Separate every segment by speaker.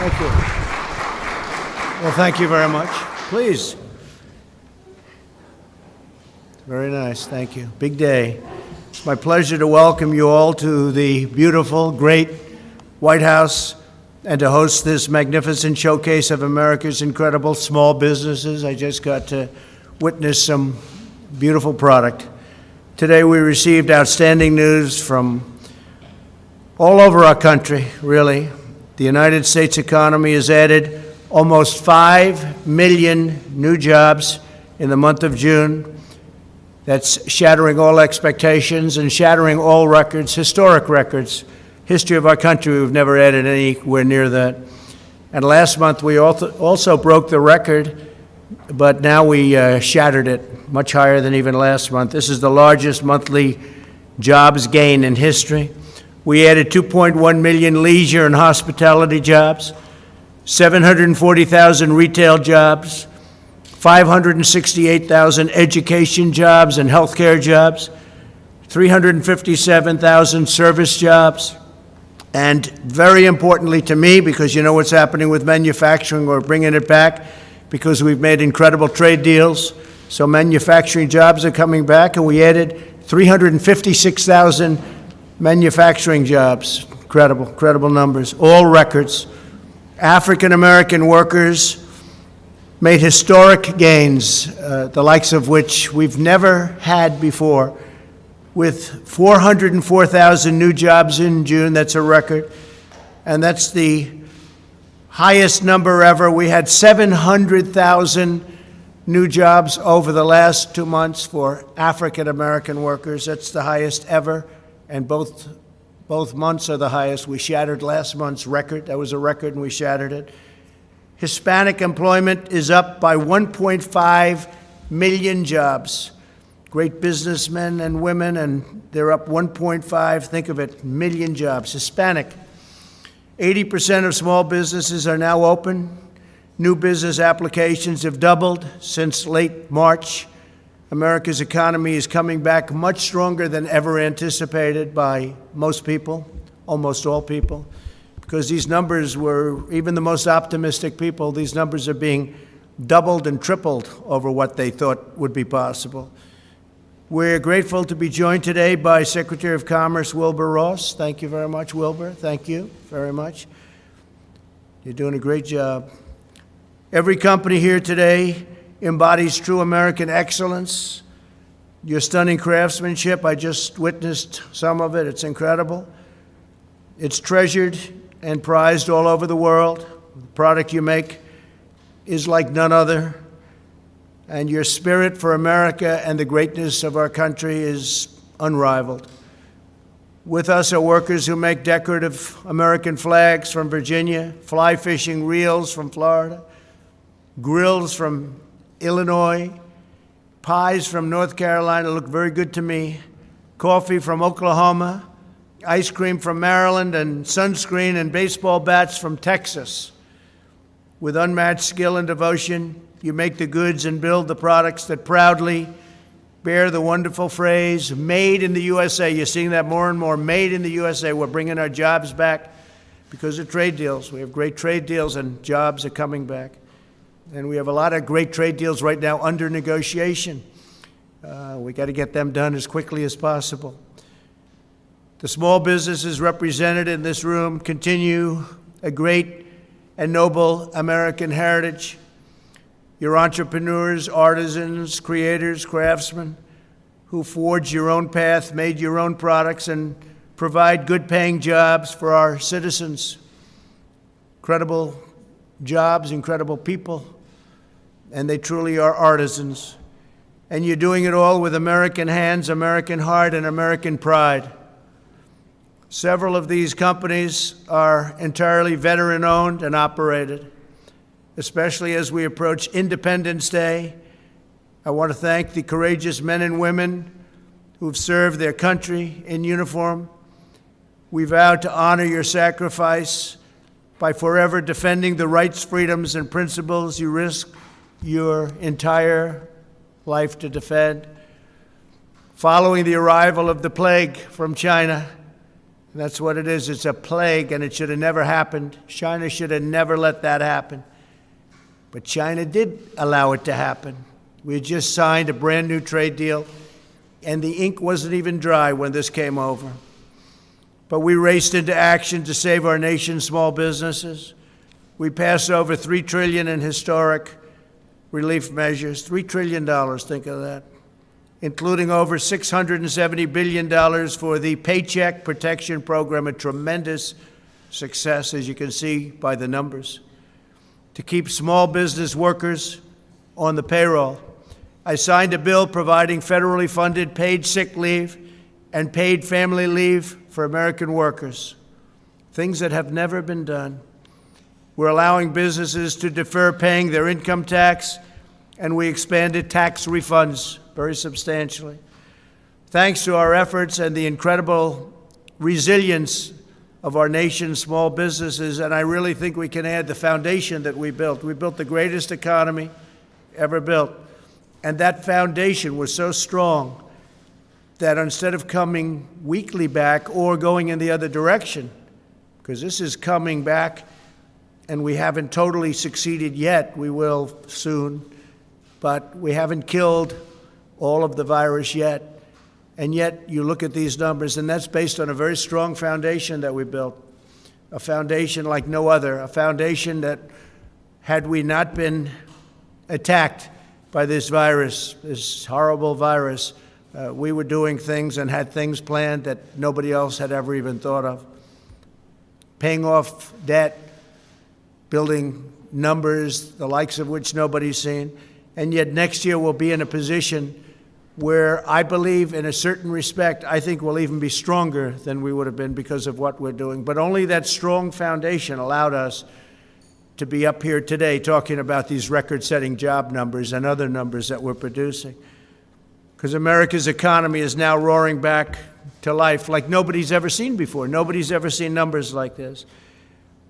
Speaker 1: Thank you. Well, thank you very much. Please. Very nice. Thank you. Big day. It's my pleasure to welcome you all to the beautiful, great White House and to host this magnificent showcase of America's incredible small businesses. I just got to witness some beautiful product. Today we received outstanding news from all over our country, really. The United States economy has added almost 5 million new jobs in the month of June. That's shattering all expectations and shattering all records, historic records. History of our country, we've never added anywhere near that. And last month we also broke the record, but now we shattered it, much higher than even last month. This is the largest monthly jobs gain in history. We added 2.1 million leisure and hospitality jobs, 740,000 retail jobs, 568,000 education jobs and healthcare jobs, 357,000 service jobs, and very importantly to me, because you know what's happening with manufacturing, we're bringing it back because we've made incredible trade deals. So manufacturing jobs are coming back, and we added 356,000 manufacturing jobs. Incredible numbers, all records. African-American workers made historic gains, the likes of which we've never had before. With 404,000 new jobs in June, that's a record, and that's the highest number ever. We had 700,000 new jobs over the last 2 months for African-American workers. That's the highest ever, and both months are the highest. We shattered last month's record. That was a record, and we shattered it. Hispanic employment is up by 1.5 million jobs. Great businessmen and women, and they're up 1.5, think of it, million jobs. Hispanic. 80% of small businesses are now open. New business applications have doubled since late March. America's economy is coming back much stronger than ever anticipated by most people, almost all people, because these numbers were, even the most optimistic people, these numbers are being doubled and tripled over what they thought would be possible. We're grateful to be joined today by Secretary of Commerce Wilbur Ross. Thank you very much, Wilbur. Thank you very much. You're doing a great job. Every company here today embodies true American excellence. Your stunning craftsmanship, I just witnessed some of it. It's incredible. It's treasured and prized all over the world. The product you make is like none other. And your spirit for America and the greatness of our country is unrivaled. With us are workers who make decorative American flags from Virginia, fly fishing reels from Florida, grills from Illinois, pies from North Carolina look very good to me, coffee from Oklahoma, ice cream from Maryland, and sunscreen and baseball bats from Texas. With unmatched skill and devotion, you make the goods and build the products that proudly bear the wonderful phrase, made in the USA. You're seeing that more and more, made in the USA. We're bringing our jobs back because of trade deals. We have great trade deals, and jobs are coming back. And we have a lot of great trade deals right now under negotiation. We got to get them done as quickly as possible. The small businesses represented in this room continue a great and noble American heritage. Your entrepreneurs, artisans, creators, craftsmen who forged your own path, made your own products, and provide good-paying jobs for our citizens. Incredible jobs, incredible people, and they truly are artisans. And you're doing it all with American hands, American heart, and American pride. Several of these companies are entirely veteran-owned and operated. Especially as we approach Independence Day, I want to thank the courageous men and women who've served their country in uniform. We vow to honor your sacrifice by forever defending the rights, freedoms, and principles you risk your entire life to defend. Following the arrival of the plague from China, And that's what it is. It's a plague, and it should have never happened. China should have never let that happen. But China did allow it to happen. We had just signed a brand new trade deal, and the ink wasn't even dry when this came over. But we raced into action to save our nation's small businesses. We passed over $3 trillion in historic relief measures. $3 trillion, think of that. Including over $670 billion for the Paycheck Protection Program, a tremendous success, as you can see by the numbers, to keep small business workers on the payroll. I signed a bill providing federally funded paid sick leave and paid family leave for American workers, things that have never been done. We're allowing businesses to defer paying their income tax, and we expanded tax refunds very substantially. Thanks to our efforts and the incredible resilience of our nation's small businesses, and I really think we can add the foundation that we built. We built the greatest economy ever built, and that foundation was so strong that instead of coming weakly back or going in the other direction, because this is coming back and we haven't totally succeeded yet, we will soon, but we haven't killed all of the virus yet. And yet you look at these numbers, and that's based on a very strong foundation that we built, a foundation like no other, a foundation that, had we not been attacked by this virus, this horrible virus, we were doing things and had things planned that nobody else had ever even thought of. Paying off debt, building numbers, the likes of which nobody's seen. And yet next year we'll be in a position where I believe, in a certain respect, I think we'll even be stronger than we would have been because of what we're doing. But only that strong foundation allowed us to be up here today talking about these record-setting job numbers and other numbers that we're producing. Because America's economy is now roaring back to life like nobody's ever seen before. Nobody's ever seen numbers like this.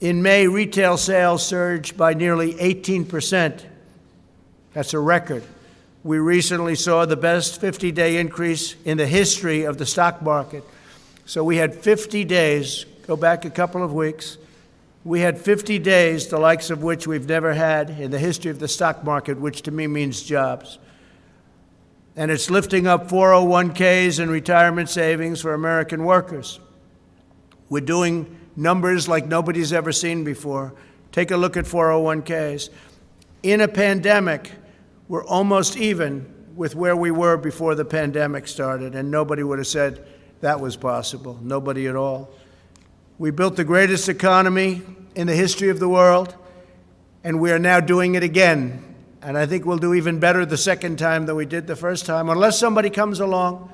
Speaker 1: In May, retail sales surged by nearly 18%. That's a record. We recently saw the best 50-day increase in the history of the stock market. So we had 50 days, go back a couple of weeks, we had 50 days, the likes of which we've never had in the history of the stock market, which to me means jobs. And it's lifting up 401ks and retirement savings for American workers. We're doing numbers like nobody's ever seen before. Take a look at 401ks. In a pandemic, we're almost even with where we were before the pandemic started, and nobody would have said that was possible, nobody at all. We built the greatest economy in the history of the world, and we are now doing it again. And I think we'll do even better the second time than we did the first time, unless somebody comes along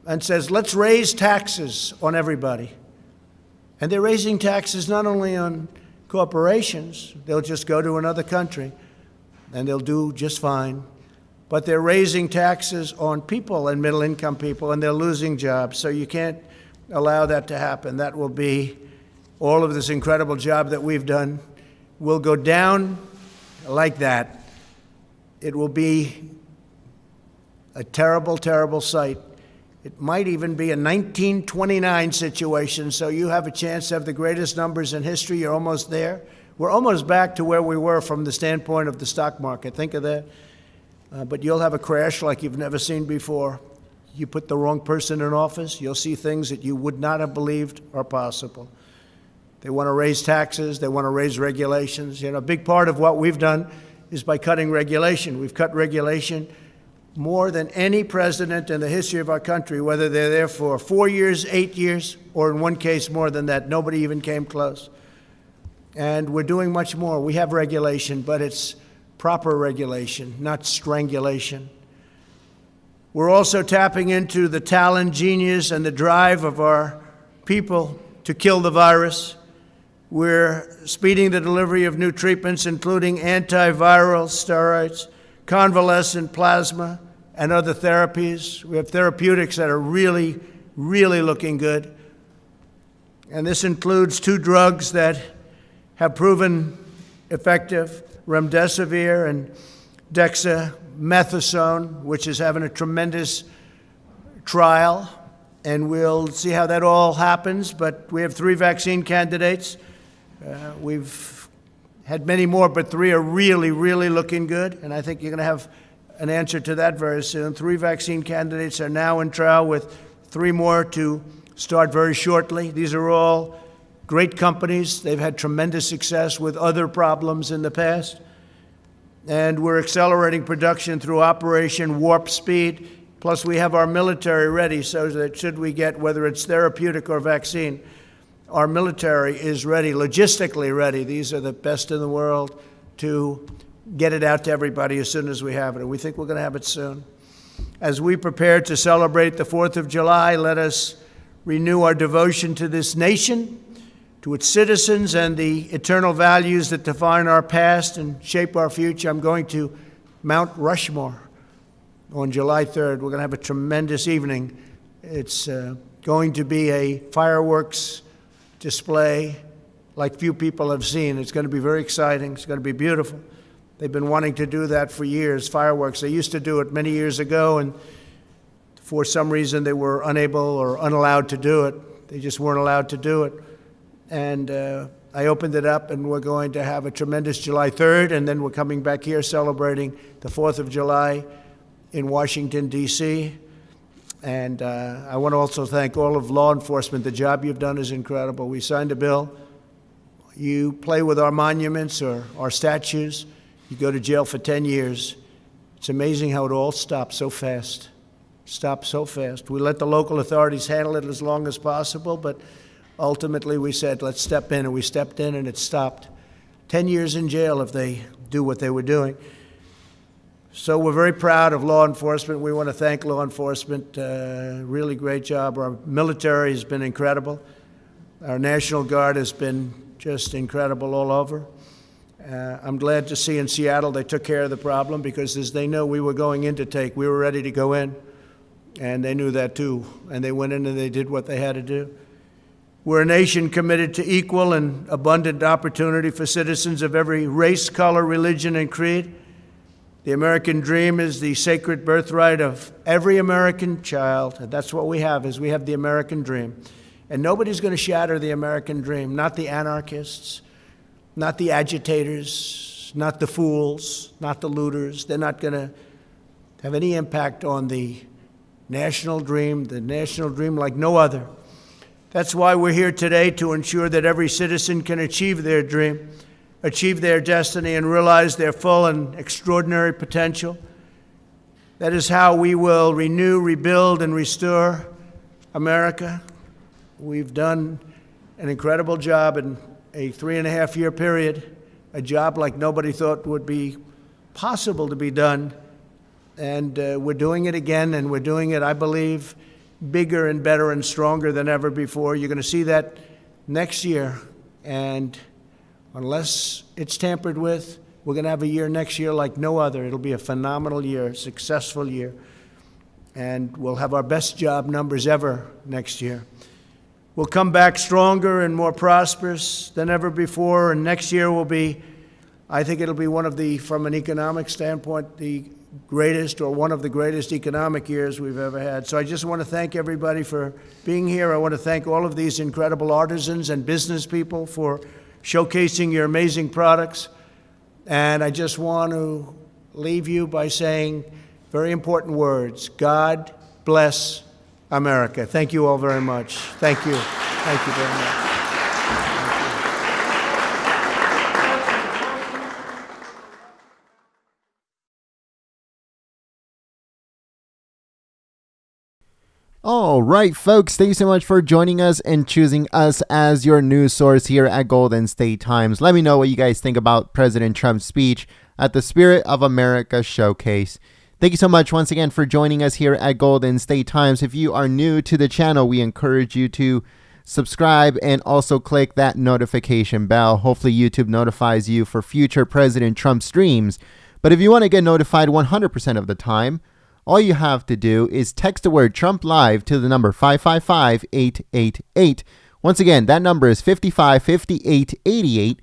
Speaker 1: and says, let's raise taxes on everybody. And they're raising taxes not only on corporations, they'll just go to another country and they'll do just fine. But they're raising taxes on people and middle-income people, and they're losing jobs. So you can't allow that to happen. That will be, all of this incredible job that we've done will go down like that. It will be a terrible, terrible sight. It might even be a 1929 situation, so you have a chance to have the greatest numbers in history. You're almost there. We're almost back to where we were from the standpoint of the stock market. Think of that. But you'll have a crash like you've never seen before. You put the wrong person in office, you'll see things that you would not have believed are possible. They want to raise taxes. They want to raise regulations. You know, a big part of what we've done is by cutting regulation. We've cut regulation more than any president in the history of our country, whether they're there for 4 years, 8 years, or in one case more than that. Nobody even came close. And we're doing much more. We have regulation, but it's proper regulation, not strangulation. We're also tapping into the talent, genius, and the drive of our people to kill the virus. We're speeding the delivery of new treatments, including antiviral steroids, convalescent plasma, and other therapies. We have therapeutics that are really, really looking good. And this includes 2 drugs that have proven effective, remdesivir and dexamethasone, which is having a tremendous trial and we'll see how that all happens. But we have 3 vaccine candidates. We've had many more, but 3 are really, really looking good, and I think you're going to have an answer to that very soon. 3 vaccine candidates are now in trial, with 3 more to start very shortly. These are all great companies. They've had tremendous success with other problems in the past. And we're accelerating production through Operation Warp Speed. Plus, we have our military ready so that should we get, whether it's therapeutic or vaccine, our military is ready, logistically ready. These are the best in the world to get it out to everybody as soon as we have it. And we think we're going to have it soon. As we prepare to celebrate the 4th of July, let us renew our devotion to this nation, to its citizens, and the eternal values that define our past and shape our future. I'm going to Mount Rushmore on July 3rd. We're going to have a tremendous evening. It's going to be a fireworks display like few people have seen. It's going to be very exciting. It's going to be beautiful. They've been wanting to do that for years, fireworks. They used to do it many years ago, and for some reason they were unable or unallowed to do it. They just weren't allowed to do it. And I opened it up, and we're going to have a tremendous July 3rd, and then we're coming back here celebrating the 4th of July in Washington, D.C. And I want to also thank all of law enforcement. The job you've done is incredible. We signed a bill. You play with our monuments or our statues, you go to jail for 10 years. It's amazing how it all stops so fast. Stops so fast. We let the local authorities handle it as long as possible, but ultimately we said, let's step in, and we stepped in, and it stopped. 10 years in jail if they do what they were doing. So we're very proud of law enforcement. We want to thank law enforcement. Really great job. Our military has been incredible. Our National Guard has been just incredible all over. I'm glad to see in Seattle they took care of the problem, because as they know we were going in to take, we were ready to go in, and they knew that too. And they went in and they did what they had to do. We're a nation committed to equal and abundant opportunity for citizens of every race, color, religion, and creed. The American dream is the sacred birthright of every American child. And that's what we have, is we have the American dream. And nobody's going to shatter the American dream, not the anarchists, not the agitators, not the fools, not the looters. They're not going to have any impact on the national dream like no other. That's why we're here today, to ensure that every citizen can achieve their dream, achieve their destiny, and realize their full and extraordinary potential. That is how we will renew, rebuild, and restore America. We've done an incredible job in a 3.5-year period, a job like nobody thought would be possible to be done. And we're doing it again, and we're doing it, I believe, bigger and better and stronger than ever before. You're going to see that next year. And unless it's tampered with, we're going to have a year next year like no other. It'll be a phenomenal year, successful year. And we'll have our best job numbers ever next year. We'll come back stronger and more prosperous than ever before. And next year will be, I think it'll be one of the, from an economic standpoint, the greatest or one of the greatest economic years we've ever had. So I just want to thank everybody for being here. I want to thank all of these incredible artisans and business people for showcasing your amazing products. And I just want to leave you by saying very important words. God bless America. Thank you all very much. Thank you. Thank you very much.
Speaker 2: All right, folks, thank you so much for joining us and choosing us as your news source here at Golden State Times. Let me know what you guys think about President Trump's speech at the Spirit of America Showcase. Thank you so much once again for joining us here at Golden State Times. If you are new to the channel, we encourage you to subscribe and also click that notification bell. Hopefully YouTube notifies you for future President Trump streams. But if you want to get notified 100% of the time, all you have to do is text the word Trump Live to the number 555-888. Once again, that number is 555888.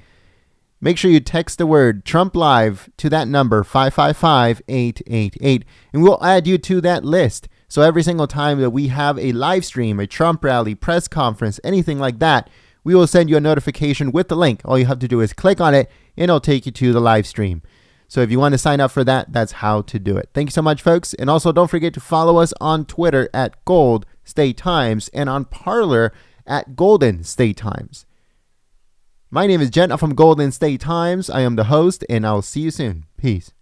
Speaker 2: Make sure you text the word Trump Live to that number 555-888, and we'll add you to that list So every single time that we have a live stream, a Trump rally, press conference, anything like that, we will send you a notification with the link. All you have to do is click on it and it'll take you to the live stream. So if you want to sign up for that, that's how to do it. Thank you so much, folks. And also don't forget to follow us on Twitter at Gold State Times and on Parler at Golden State Times. My name is Jen from Golden State Times. I am the host, and I'll see you soon. Peace.